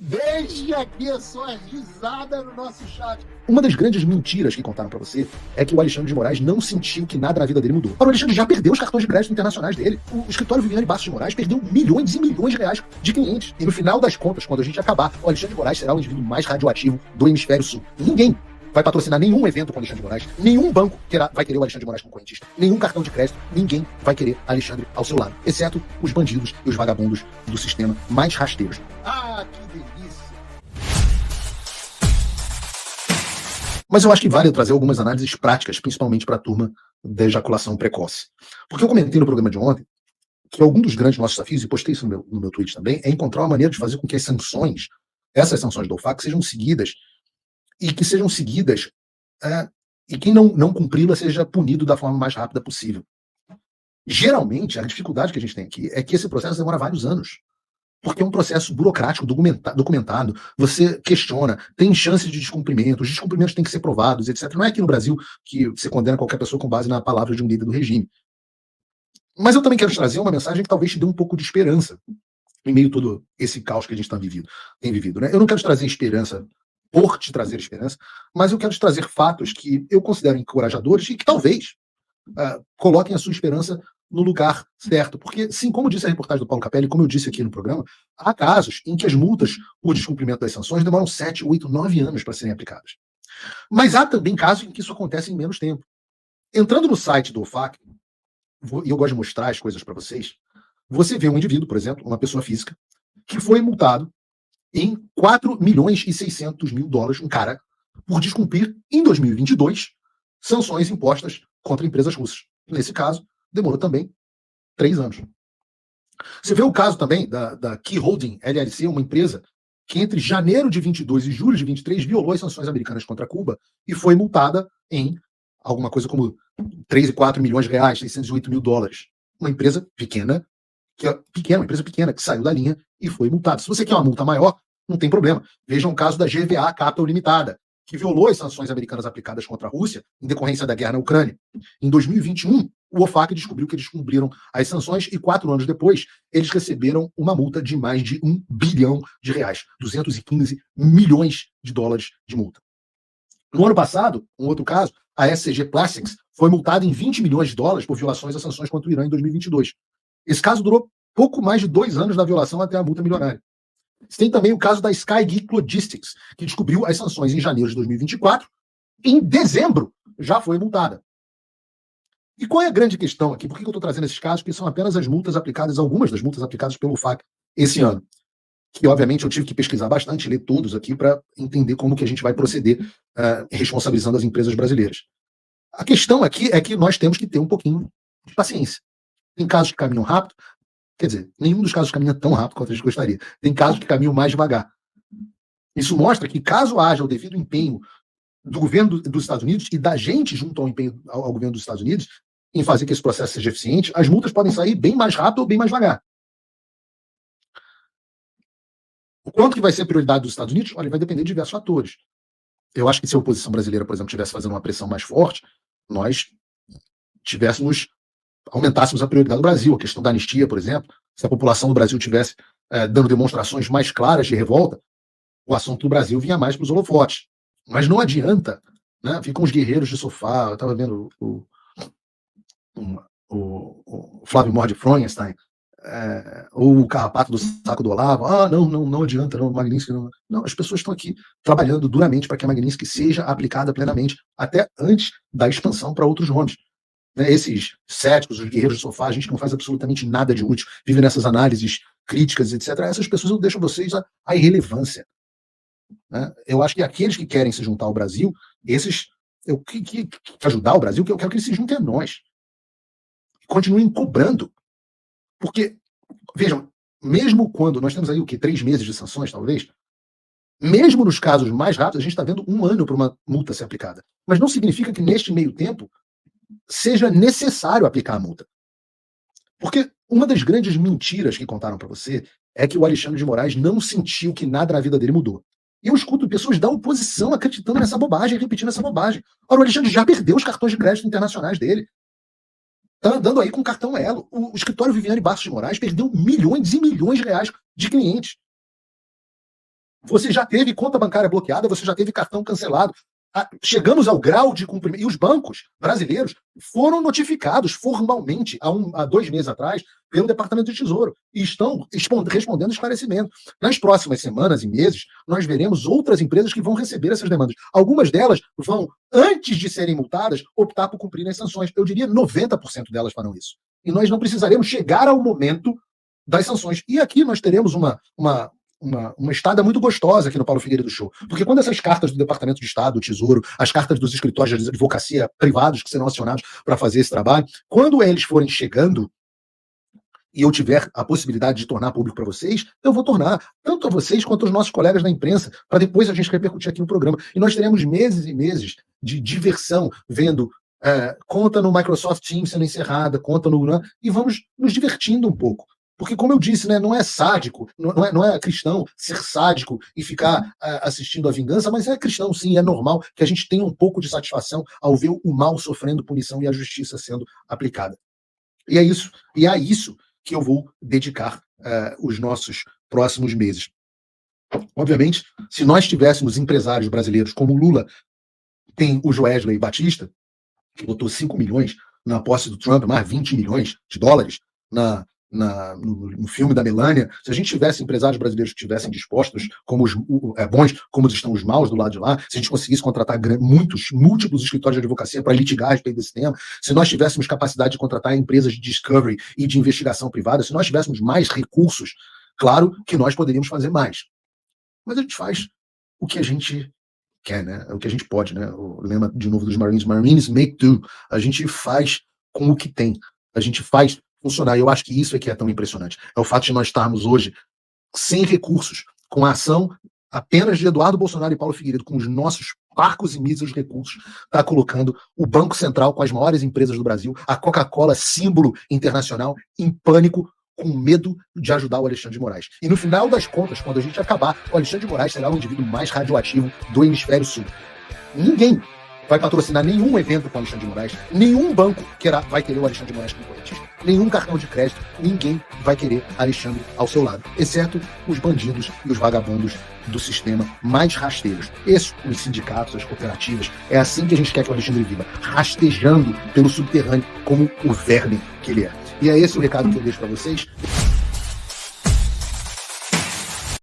Deixe aqui a sua risada no nosso chat. Uma das grandes mentiras que contaram pra você é que o Alexandre de Moraes não sentiu que nada na vida dele mudou. Ora, o Alexandre já perdeu os cartões de crédito internacionais dele. O escritório Viviane Bastos de Moraes perdeu milhões e milhões de reais de clientes. E no final das contas, quando a gente acabar, o Alexandre de Moraes será o indivíduo mais radioativo do hemisfério sul. Ninguém vai patrocinar nenhum evento com Alexandre de Moraes, nenhum banco vai querer o Alexandre de Moraes como correntista, nenhum cartão de crédito, ninguém vai querer Alexandre ao seu lado, exceto os bandidos e os vagabundos do sistema mais rasteiros. Ah, que delícia! Mas eu acho que vale trazer algumas análises práticas, principalmente para a turma da ejaculação precoce. Porque eu comentei no programa de ontem que algum dos grandes nossos desafios, e postei isso no meu tweet também, é encontrar uma maneira de fazer com que as sanções, essas sanções do OFAC, sejam seguidas, e que sejam seguidas, e quem não cumpri-la seja punido da forma mais rápida possível. Geralmente, a dificuldade que a gente tem aqui é que esse processo demora vários anos. Porque é um processo burocrático documentado, você questiona, tem chance de descumprimento, os descumprimentos têm que ser provados, etc. Não é aqui no Brasil que você condena qualquer pessoa com base na palavra de um líder do regime. Mas eu também quero te trazer uma mensagem que talvez te dê um pouco de esperança em meio a todo esse caos que a gente tem vivido. Né? Eu não quero te trazer esperança por te trazer esperança, mas eu quero te trazer fatos que eu considero encorajadores e que talvez coloquem a sua esperança no lugar certo. Porque, sim, como disse a reportagem do Paulo Capelli, como eu disse aqui no programa, há casos em que as multas por descumprimento das sanções demoram 7, 8, 9 anos para serem aplicadas. Mas há também casos em que isso acontece em menos tempo. Entrando no site do OFAC, e eu gosto de mostrar as coisas para vocês, você vê um indivíduo, por exemplo, uma pessoa física, que foi multado em 4 milhões e 600 mil dólares, um cara, por descumprir, em 2022, sanções impostas contra empresas russas. Nesse caso, demorou também 3 anos. Você vê o caso também da Key Holding LLC, uma empresa que entre janeiro de 22 e julho de 23 violou as sanções americanas contra Cuba e foi multada em alguma coisa como 3,4 milhões de reais, 608 mil dólares. Uma empresa pequena, uma empresa pequena que saiu da linha e foi multada. Se você quer uma multa maior, não tem problema. Veja o caso da GVA Capital Limitada, que violou as sanções americanas aplicadas contra a Rússia em decorrência da guerra na Ucrânia. Em 2021, o OFAC descobriu que eles cumpriram as sanções e 4 anos depois, eles receberam uma multa de mais de 1 bilhão de reais, 215 milhões de dólares de multa. No ano passado, um outro caso, a SCG Plastics foi multada em 20 milhões de dólares por violações às sanções contra o Irã em 2022. Esse caso durou pouco mais de 2 anos da violação até a multa milionária. Tem também o caso da Sky Geek Logistics, que descobriu as sanções em janeiro de 2024. Em dezembro, já foi multada. E qual é a grande questão aqui? Por que eu estou trazendo esses casos? Porque são apenas as multas aplicadas, algumas das multas aplicadas pelo FAC esse ano. Que, obviamente, eu tive que pesquisar bastante, ler todos aqui para entender como que a gente vai proceder responsabilizando as empresas brasileiras. A questão aqui é que nós temos que ter um pouquinho de paciência. Tem casos que caminham rápido, quer dizer, nenhum dos casos caminha tão rápido quanto a gente gostaria. Tem casos que caminham mais devagar. Isso mostra que, caso haja o devido empenho do governo dos Estados Unidos e da gente junto ao empenho ao governo dos Estados Unidos em fazer que esse processo seja eficiente, as multas podem sair bem mais rápido ou bem mais devagar. O quanto que vai ser prioridade dos Estados Unidos? Olha, vai depender de diversos fatores. Eu acho que se a oposição brasileira, por exemplo, estivesse fazendo uma pressão mais forte, nós aumentássemos a prioridade do Brasil. A questão da anistia, por exemplo, se a população do Brasil estivesse dando demonstrações mais claras de revolta, o assunto do Brasil vinha mais para os holofotes. Mas não adianta, né? Ficam os guerreiros de sofá. Eu estava vendo o Flávio Mord Fronhenstein, ou o carrapato do saco do Olavo. Não adianta, não, Magnitsky não. Não, as pessoas estão aqui trabalhando duramente para que a Magnitsky seja aplicada plenamente, até antes da expansão para outros nomes. Né, esses céticos, os guerreiros de sofá, a gente que não faz absolutamente nada de útil, vive nessas análises críticas, etc. Essas pessoas eu deixo vocês a irrelevância. Né? Eu acho que aqueles que querem se juntar ao Brasil, que ajudar o Brasil, que eu quero que eles se juntem a nós. Continuem cobrando. Porque, vejam, mesmo quando nós temos aí 3 meses de sanções, talvez, mesmo nos casos mais rápidos, a gente está vendo 1 ano para uma multa ser aplicada. Mas não significa que neste meio tempo seja necessário aplicar a multa. Porque uma das grandes mentiras que contaram para você é que o Alexandre de Moraes não sentiu que nada na vida dele mudou. E eu escuto pessoas da oposição acreditando nessa bobagem, repetindo essa bobagem. Ora, o Alexandre já perdeu os cartões de crédito internacionais dele. Está andando aí com cartão Elo. O escritório Viviane Bastos de Moraes perdeu milhões e milhões de reais de clientes. você já teve conta bancária bloqueada, você já teve cartão cancelado. Chegamos ao grau de cumprimento. E os bancos brasileiros foram notificados formalmente há 2 meses atrás pelo Departamento de Tesouro e estão respondendo esclarecimento. Nas próximas semanas e meses, nós veremos outras empresas que vão receber essas demandas. Algumas delas vão, antes de serem multadas, optar por cumprir as sanções. Eu diria 90% delas farão isso. E nós não precisaremos chegar ao momento das sanções. E aqui nós teremos uma estada muito gostosa aqui no Paulo Figueiredo Show. Porque quando essas cartas do Departamento de Estado, do Tesouro, as cartas dos escritórios de advocacia privados que serão acionados para fazer esse trabalho, quando eles forem chegando e eu tiver a possibilidade de tornar público para vocês, eu vou tornar, tanto a vocês quanto aos nossos colegas da imprensa, para depois a gente repercutir aqui no programa. E nós teremos meses e meses de diversão, vendo conta no Microsoft Teams sendo encerrada, conta no... e vamos nos divertindo um pouco. Porque, como eu disse, né, não é sádico, não é cristão ser sádico e ficar assistindo a vingança, mas é cristão, sim, é normal que a gente tenha um pouco de satisfação ao ver o mal sofrendo punição e a justiça sendo aplicada. E é isso que eu vou dedicar os nossos próximos meses. Obviamente, se nós tivéssemos empresários brasileiros como o Lula, tem o Joesley Batista, que botou 5 milhões na posse do Trump, mais 20 milhões de dólares no filme da Melania. Se a gente tivesse empresários brasileiros que estivessem dispostos, como os bons, como estão os maus do lado de lá, se a gente conseguisse contratar múltiplos escritórios de advocacia para litigar a respeito desse tema, se nós tivéssemos capacidade de contratar empresas de discovery e de investigação privada, se nós tivéssemos mais recursos, claro que nós poderíamos fazer mais. Mas a gente faz o que a gente quer, né? O que a gente pode, né? O lema, de novo, dos Marines make do. A gente faz com o que tem. A gente faz funcionar. E eu acho que isso é que é tão impressionante. É o fato de nós estarmos hoje sem recursos, com a ação apenas de Eduardo Bolsonaro e Paulo Figueiredo, com os nossos parcos e míseros recursos, está colocando o Banco Central com as maiores empresas do Brasil, a Coca-Cola, símbolo internacional, em pânico, com medo de ajudar o Alexandre de Moraes. E no final das contas, quando a gente acabar, o Alexandre de Moraes será o indivíduo mais radioativo do hemisfério sul. Ninguém vai patrocinar nenhum evento com o Alexandre de Moraes, nenhum banco vai querer o Alexandre de Moraes como correntista, nenhum cartão de crédito, ninguém vai querer Alexandre ao seu lado, exceto os bandidos e os vagabundos do sistema mais rasteiros. Esses, os sindicatos, as cooperativas, é assim que a gente quer que o Alexandre viva, rastejando pelo subterrâneo como o verme que ele é. E é esse o recado que eu deixo para vocês.